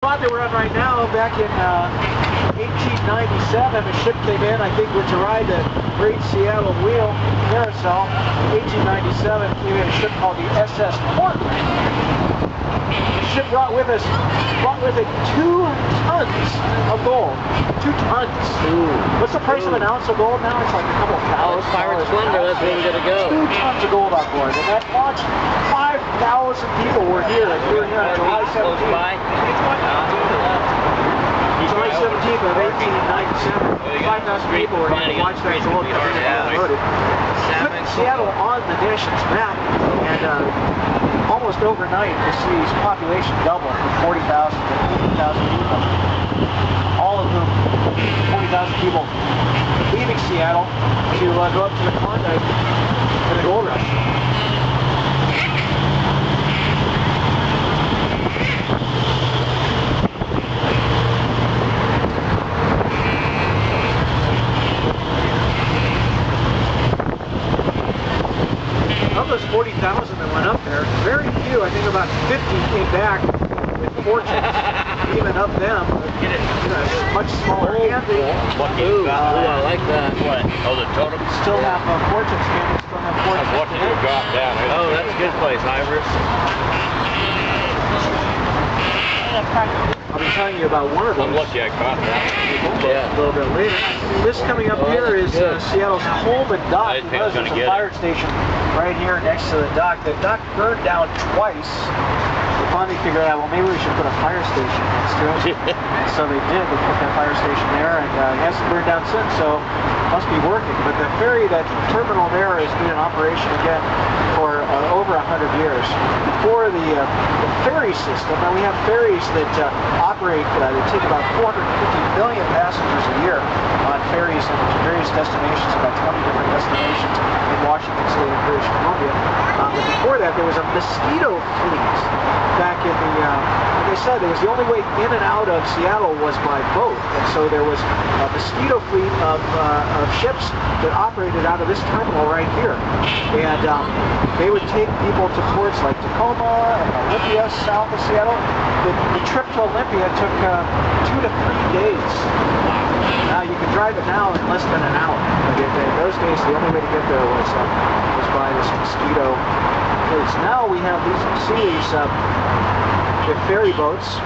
spot that we're on right now, back in 1897, a ship came in, I think, to ride the Great Seattle Wheel Carousel. In 1897 came in a ship called the SS Portland. The ship brought with it 2 tons of gold. 2 tons. Ooh. What's the price of an ounce of gold now? It's like a couple thousand. Pirate Slender, that's where we're gonna go. 2 tons of gold on board, and that launched 5,000 people were here on July 17th. July 17th of 1897. 5,000 people were here to watch that gold come in and loaded. Put Seattle on the nation's map, and almost overnight the city's population doubled from 40,000 to 80,000 people. All of whom, 40,000 people, leaving Seattle to go up to the Klondike for the gold rush. Of those 40,000 that went up there, very few, I think about 50 came back with fortunes. Even of them, much smaller. Ooh, I like that. What? Oh, the totem? Still have fortunes, and still have fortunes. I'm watching you drop down. Oh, that's a good place, Ivers. I'll be telling you about one of those. I'm lucky I caught that. Yeah. A little bit later. This coming up here is Seattle's Coleman Dock. There's a fire station right here next to the dock. The dock burned down twice. They finally figured out, well, maybe we should put a fire station next to it. And so they did. They put that fire station there, and it hasn't burned down since, so it must be working. But the ferry, that terminal there, has been in operation again for over 100 years. Before the ferry system, and we have ferries that operate, they take about 450 million passengers a year on ferries in various destinations, about 20 different destinations in Washington State and British Columbia. But before that, there was a mosquito fleet back in the, like I said, it was the only way in and out of Seattle was by boat. And so there was a mosquito fleet of ships that operated out of this terminal right here. And they would take people to ports like Tacoma and Olympia, south of Seattle. The trip to Olympia took 2 to 3 days. Now you can drive it now in less than an hour. But in those days, the only way to get there was by this mosquito fleets. Now we have these, you see these ferry boats.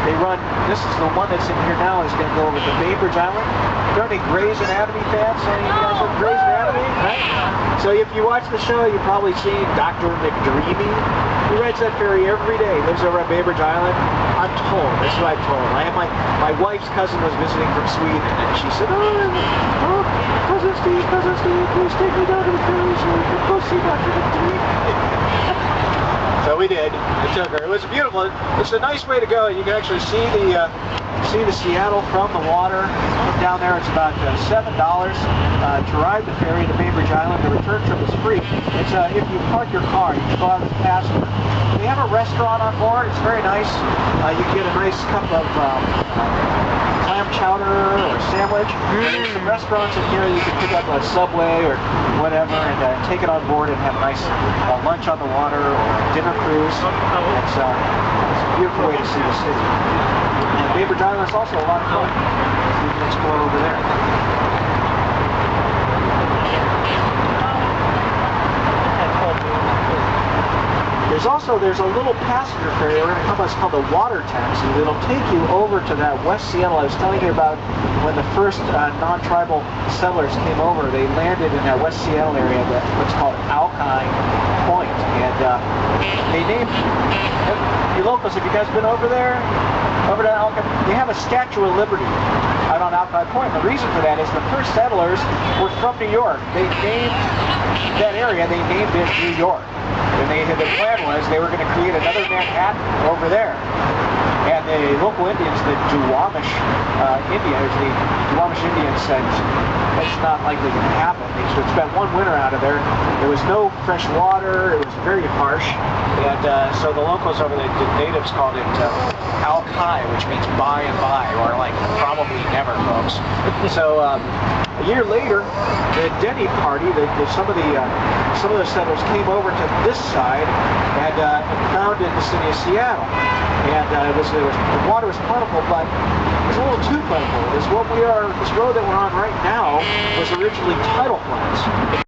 They run, this is the one that's in here now, is going to go over to Bainbridge Island. Are there any Grey's Anatomy fans? Any of you guys have Grey's Anatomy? Right? So if you watch the show, you've probably seen Dr. McDreamy. He rides that ferry every day, lives over at Bainbridge Island. I'm told, this is what I'm told. I have my wife's cousin was visiting from Sweden, and she said, oh, Cousin Steve, please take me down to the ferry so we can go see Dr. McDreamy. So we did. We took her. It was beautiful. It's a nice way to go. You can actually see the Seattle from the water. Down there, it's about $7 to ride the ferry to Bainbridge Island. The return trip is free. It's if you park your car, you can go out as a passenger. They have a restaurant on board. It's very nice. You can get a nice cup of clam chowder or sandwich. There's some restaurants in here you can pick up a Subway or whatever and take it on board and have a nice lunch on the water or a dinner cruise. It's a beautiful way to see the city. And Bainbridge Island is also a lot of fun. You can explore over there. There's a little passenger ferry. We're going to come. It's called the Water Taxi. It'll take you over to that West Seattle. I was telling you about when the first non-tribal settlers came over. They landed in that West Seattle area, what's called Alki Point, and they named you locals. Have you guys been over there? Over to Alki? They have a Statue of Liberty out on Alki Point. The reason for that is the first settlers were from New York. They named that area. They named it New York. And the plan was they were going to create another Manhattan over there. And the local Indians, the Duwamish Indians said, it's not likely going to happen. They spent one winter out of there. There was no fresh water. It was very harsh. And so the locals over there, the natives called it Alki, which means by and by, or like probably never, folks. So year later, the Denny party, some of the settlers came over to this side and founded the city of Seattle. And the water was plentiful, but it was a little too plentiful. This road that we're on right now was originally tidal flats.